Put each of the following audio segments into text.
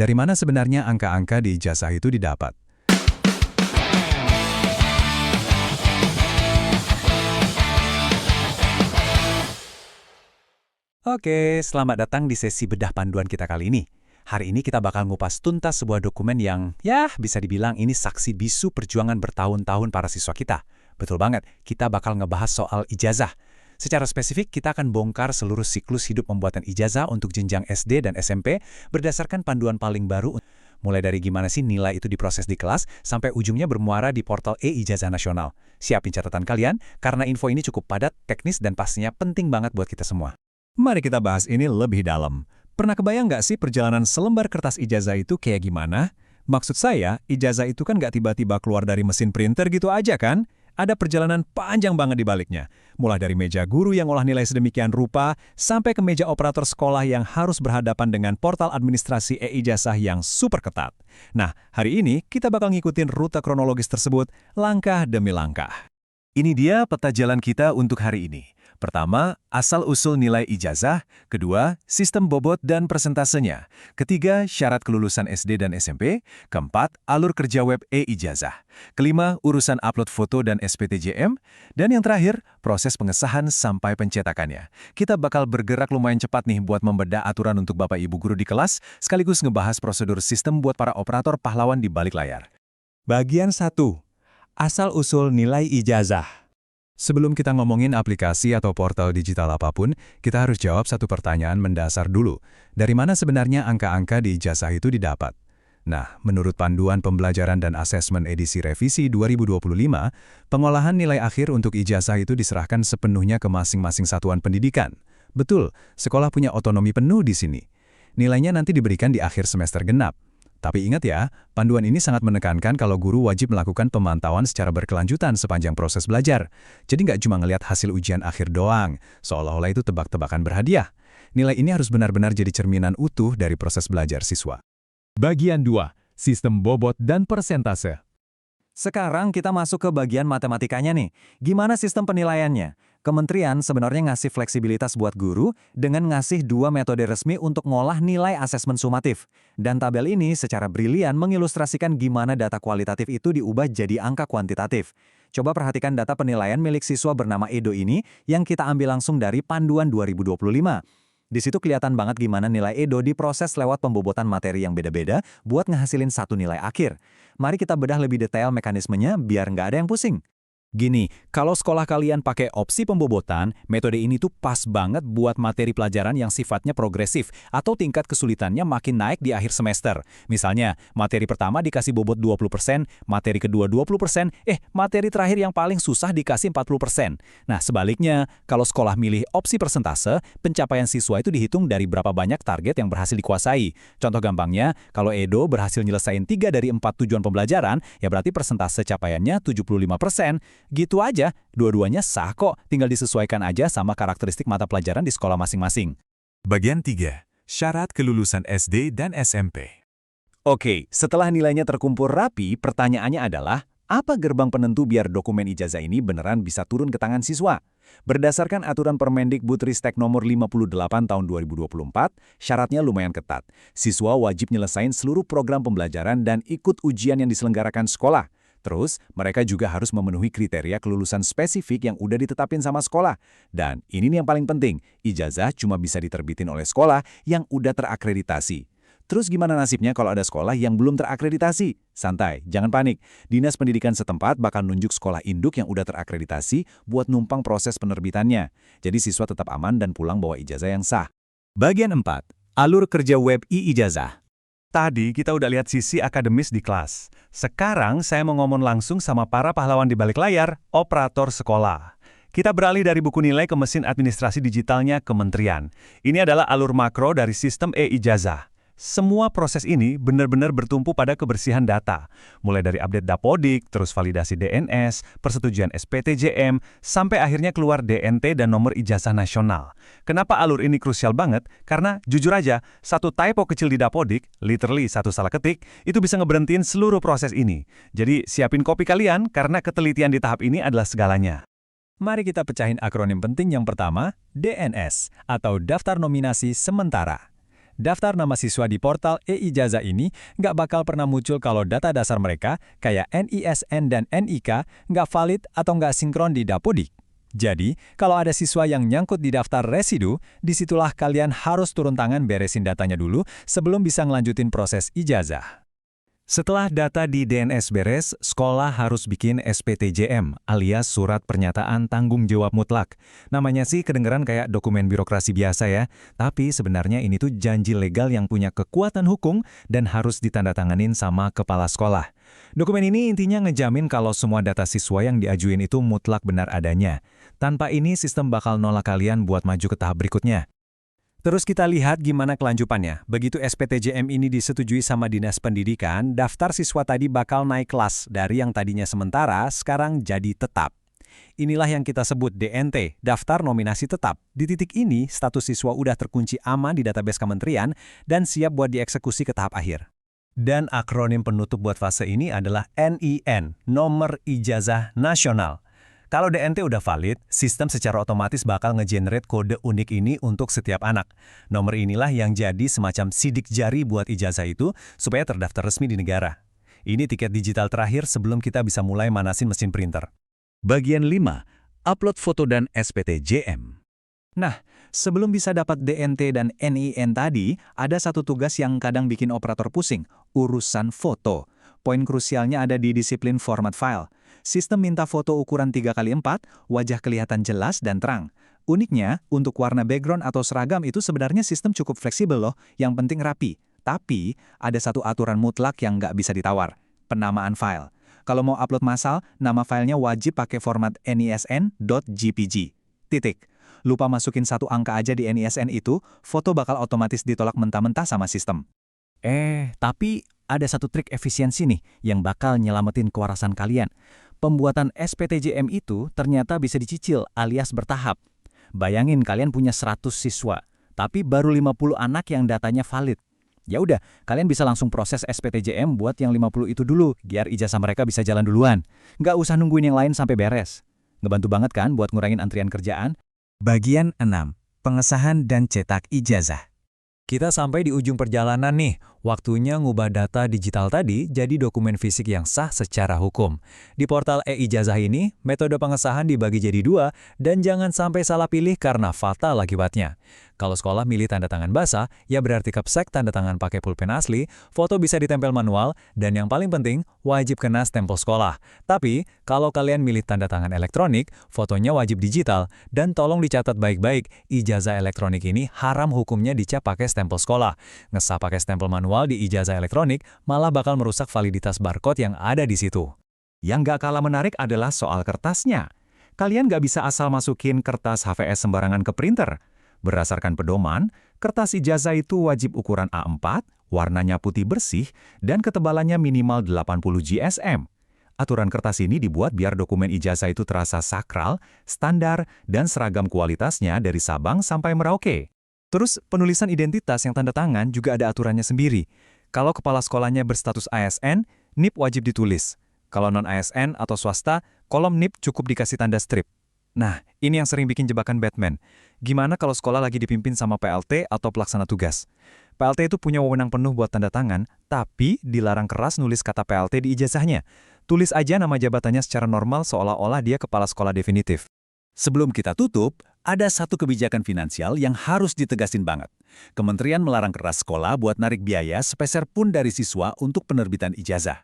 Dari mana sebenarnya angka-angka di ijazah itu didapat? Oke, selamat datang di sesi bedah panduan kita kali ini. Hari ini kita bakal ngupas tuntas sebuah dokumen yang, bisa dibilang ini saksi bisu perjuangan bertahun-tahun para siswa kita. Betul banget, kita bakal ngebahas soal ijazah. Secara spesifik, kita akan bongkar seluruh siklus hidup pembuatan ijazah untuk jenjang SD dan SMP berdasarkan panduan paling baru, mulai dari gimana sih nilai itu diproses di kelas, sampai ujungnya bermuara di portal e-ijazah nasional. Siapin catatan kalian, karena info ini cukup padat, teknis, dan pastinya penting banget buat kita semua. Mari kita bahas ini lebih dalam. Pernah kebayang nggak sih perjalanan selembar kertas ijazah itu kayak gimana? Maksud saya, ijazah itu kan nggak tiba-tiba keluar dari mesin printer gitu aja kan? Ada perjalanan panjang banget di baliknya. Mulai dari meja guru yang olah nilai sedemikian rupa, sampai ke meja operator sekolah yang harus berhadapan dengan portal administrasi e-ijazah yang super ketat. Nah, hari ini kita bakal ngikutin rute kronologis tersebut, langkah demi langkah. Ini dia peta jalan kita untuk hari ini. Pertama, asal-usul nilai ijazah. Kedua, sistem bobot dan persentasenya. Ketiga, syarat kelulusan SD dan SMP. Keempat, alur kerja web e-ijazah. Kelima, urusan upload foto dan SPTJM. Dan yang terakhir, proses pengesahan sampai pencetakannya. Kita bakal bergerak lumayan cepat nih buat membedah aturan untuk Bapak Ibu guru di kelas, sekaligus ngebahas prosedur sistem buat para operator pahlawan di balik layar. Bagian 1. Asal-usul nilai ijazah. Sebelum kita ngomongin aplikasi atau portal digital apapun, kita harus jawab satu pertanyaan mendasar dulu. Dari mana sebenarnya angka-angka di ijazah itu didapat? Nah, menurut Panduan Pembelajaran dan Asesmen edisi revisi 2025, pengolahan nilai akhir untuk ijazah itu diserahkan sepenuhnya ke masing-masing satuan pendidikan. Betul, sekolah punya otonomi penuh di sini. Nilainya nanti diberikan di akhir semester genap. Tapi ingat ya, panduan ini sangat menekankan kalau guru wajib melakukan pemantauan secara berkelanjutan sepanjang proses belajar. Jadi nggak cuma ngelihat hasil ujian akhir doang, seolah-olah itu tebak-tebakan berhadiah. Nilai ini harus benar-benar jadi cerminan utuh dari proses belajar siswa. Bagian 2. Sistem bobot dan persentase. Sekarang kita masuk ke bagian matematikanya nih. Gimana sistem penilaiannya? Kementerian sebenarnya ngasih fleksibilitas buat guru dengan ngasih 2 metode resmi untuk ngolah nilai asesmen sumatif. Dan tabel ini secara brilian mengilustrasikan gimana data kualitatif itu diubah jadi angka kuantitatif. Coba perhatikan data penilaian milik siswa bernama Edo ini yang kita ambil langsung dari Panduan 2025. Di situ kelihatan banget gimana nilai Edo diproses lewat pembobotan materi yang beda-beda buat ngehasilin satu nilai akhir. Mari kita bedah lebih detail mekanismenya biar nggak ada yang pusing. Gini, kalau sekolah kalian pakai opsi pembobotan, metode ini tuh pas banget buat materi pelajaran yang sifatnya progresif atau tingkat kesulitannya makin naik di akhir semester. Misalnya, materi pertama dikasih bobot 20%, materi kedua 20%, materi terakhir yang paling susah dikasih 40%. Nah, sebaliknya, kalau sekolah milih opsi persentase, pencapaian siswa itu dihitung dari berapa banyak target yang berhasil dikuasai. Contoh gampangnya, kalau Edo berhasil nyelesain 3 dari 4 tujuan pembelajaran, ya berarti persentase capaiannya 75%. Gitu aja, dua-duanya sah kok, tinggal disesuaikan aja sama karakteristik mata pelajaran di sekolah masing-masing. Bagian 3. Syarat kelulusan SD dan SMP. Oke, setelah nilainya terkumpul rapi, pertanyaannya adalah, apa gerbang penentu biar dokumen ijazah ini beneran bisa turun ke tangan siswa? Berdasarkan aturan Permendikbudristek nomor 58 tahun 2024, syaratnya lumayan ketat. Siswa wajib nyelesain seluruh program pembelajaran dan ikut ujian yang diselenggarakan sekolah. Terus, mereka juga harus memenuhi kriteria kelulusan spesifik yang udah ditetapin sama sekolah. Dan ini nih yang paling penting, ijazah cuma bisa diterbitin oleh sekolah yang udah terakreditasi. Terus gimana nasibnya kalau ada sekolah yang belum terakreditasi? Santai, jangan panik. Dinas Pendidikan setempat bakal nunjuk sekolah induk yang udah terakreditasi buat numpang proses penerbitannya. Jadi siswa tetap aman dan pulang bawa ijazah yang sah. Bagian 4. Alur kerja web e-ijazah. Tadi kita udah lihat sisi akademis di kelas. Sekarang saya mau ngomong langsung sama para pahlawan di balik layar, operator sekolah. Kita beralih dari buku nilai ke mesin administrasi digitalnya kementerian. Ini adalah alur makro dari sistem e-ijazah. Semua proses ini benar-benar bertumpu pada kebersihan data. Mulai dari update Dapodik, terus validasi DNS, persetujuan SPTJM, sampai akhirnya keluar DNT dan nomor ijazah nasional. Kenapa alur ini krusial banget? Karena jujur aja, satu typo kecil di Dapodik, literally satu salah ketik, itu bisa ngeberhentiin seluruh proses ini. Jadi siapin kopi kalian karena ketelitian di tahap ini adalah segalanya. Mari kita pecahin akronim penting yang pertama, DNS, atau Daftar Nominasi Sementara. Daftar nama siswa di portal e-ijazah ini nggak bakal pernah muncul kalau data dasar mereka, kayak NISN dan NIK, nggak valid atau nggak sinkron di Dapodik. Jadi, kalau ada siswa yang nyangkut di daftar residu, disitulah kalian harus turun tangan beresin datanya dulu sebelum bisa ngelanjutin proses ijazah. Setelah data di DNS beres, sekolah harus bikin SPTJM alias Surat Pernyataan Tanggung Jawab Mutlak. Namanya sih kedengeran kayak dokumen birokrasi biasa ya, tapi sebenarnya ini tuh janji legal yang punya kekuatan hukum dan harus ditandatanganin sama kepala sekolah. Dokumen ini intinya ngejamin kalau semua data siswa yang diajuin itu mutlak benar adanya. Tanpa ini sistem bakal nolak kalian buat maju ke tahap berikutnya. Terus kita lihat gimana kelanjutannya. Begitu SPTJM ini disetujui sama Dinas Pendidikan, daftar siswa tadi bakal naik kelas dari yang tadinya sementara, sekarang jadi tetap. Inilah yang kita sebut DNT, Daftar Nominasi Tetap. Di titik ini, status siswa udah terkunci aman di database kementerian dan siap buat dieksekusi ke tahap akhir. Dan akronim penutup buat fase ini adalah NIN, Nomor Ijazah Nasional. Kalau DNT udah valid, sistem secara otomatis bakal nge-generate kode unik ini untuk setiap anak. Nomor inilah yang jadi semacam sidik jari buat ijazah itu supaya terdaftar resmi di negara. Ini tiket digital terakhir sebelum kita bisa mulai manasin mesin printer. Bagian 5. Upload foto dan SPTJM. Nah, sebelum bisa dapat DNT dan NIN tadi, ada satu tugas yang kadang bikin operator pusing, urusan foto. Poin krusialnya ada di disiplin format file. Sistem minta foto ukuran 3x4, wajah kelihatan jelas dan terang. Uniknya, untuk warna background atau seragam itu sebenarnya sistem cukup fleksibel loh, yang penting rapi. Tapi, ada satu aturan mutlak yang nggak bisa ditawar, penamaan file. Kalau mau upload massal, nama filenya wajib pakai format nisn.jpg. Titik. Lupa masukin satu angka aja di NISN itu, foto bakal otomatis ditolak mentah-mentah sama sistem. Tapi ada satu trik efisiensi nih yang bakal nyelamatin kewarasan kalian. Pembuatan SPTJM itu ternyata bisa dicicil alias bertahap. Bayangin kalian punya 100 siswa, tapi baru 50 anak yang datanya valid. Ya udah, kalian bisa langsung proses SPTJM buat yang 50 itu dulu, biar ijazah mereka bisa jalan duluan. Nggak usah nungguin yang lain sampai beres. Ngebantu banget kan buat ngurangin antrian kerjaan? Bagian 6. Pengesahan dan cetak ijazah. Kita sampai di ujung perjalanan nih, waktunya ngubah data digital tadi jadi dokumen fisik yang sah secara hukum. Di portal e-ijazah ini, metode pengesahan dibagi jadi 2, dan jangan sampai salah pilih karena fatal akibatnya. Kalau sekolah milih tanda tangan basah, ya berarti Kapsek tanda tangan pakai pulpen asli, foto bisa ditempel manual, dan yang paling penting, wajib kena stempel sekolah. Tapi, kalau kalian milih tanda tangan elektronik, fotonya wajib digital, dan tolong dicatat baik-baik, ijazah elektronik ini haram hukumnya dicap pakai stempel sekolah. Ngesah pakai stempel manual di ijazah elektronik malah bakal merusak validitas barcode yang ada di situ. Yang nggak kalah menarik adalah soal kertasnya. Kalian nggak bisa asal masukin kertas HVS sembarangan ke printer. Berdasarkan pedoman, kertas ijazah itu wajib ukuran A4, warnanya putih bersih, dan ketebalannya minimal 80 GSM. Aturan kertas ini dibuat biar dokumen ijazah itu terasa sakral, standar, dan seragam kualitasnya dari Sabang sampai Merauke. Terus, penulisan identitas yang tanda tangan juga ada aturannya sendiri. Kalau kepala sekolahnya berstatus ASN, NIP wajib ditulis. Kalau non-ASN atau swasta, kolom NIP cukup dikasih tanda strip. Nah, ini yang sering bikin jebakan Batman. Gimana kalau sekolah lagi dipimpin sama PLT atau pelaksana tugas? PLT itu punya wewenang penuh buat tanda tangan, tapi dilarang keras nulis kata PLT di ijazahnya. Tulis aja nama jabatannya secara normal seolah-olah dia kepala sekolah definitif. Sebelum kita tutup, ada satu kebijakan finansial yang harus ditegasin banget. Kementerian melarang keras sekolah buat narik biaya sepeser pun dari siswa untuk penerbitan ijazah.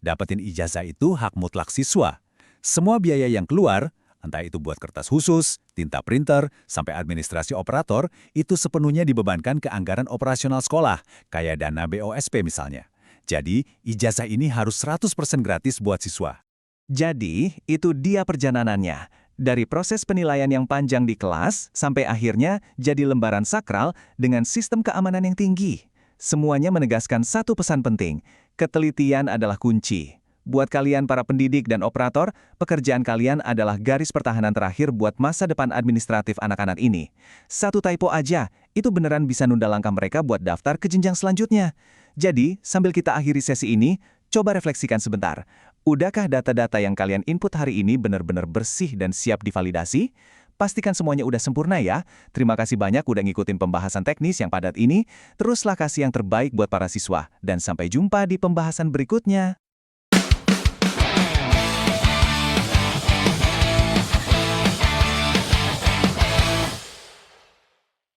Dapetin ijazah itu hak mutlak siswa. Semua biaya yang keluar, entah itu buat kertas khusus, tinta printer, sampai administrasi operator, itu sepenuhnya dibebankan ke anggaran operasional sekolah, kayak dana BOSP misalnya. Jadi, ijazah ini harus 100% gratis buat siswa. Jadi, itu dia perjalanannya. Dari proses penilaian yang panjang di kelas, sampai akhirnya jadi lembaran sakral dengan sistem keamanan yang tinggi. Semuanya menegaskan satu pesan penting, ketelitian adalah kunci. Buat kalian para pendidik dan operator, pekerjaan kalian adalah garis pertahanan terakhir buat masa depan administratif anak-anak ini. Satu typo aja, itu beneran bisa nunda langkah mereka buat daftar ke jenjang selanjutnya. Jadi, sambil kita akhiri sesi ini, coba refleksikan sebentar. Udahkah data-data yang kalian input hari ini benar-benar bersih dan siap divalidasi? pastikan semuanya udah sempurna ya. Terima kasih banyak udah ngikutin pembahasan teknis yang padat ini. Teruslah kasih yang terbaik buat para siswa. Dan sampai jumpa di pembahasan berikutnya.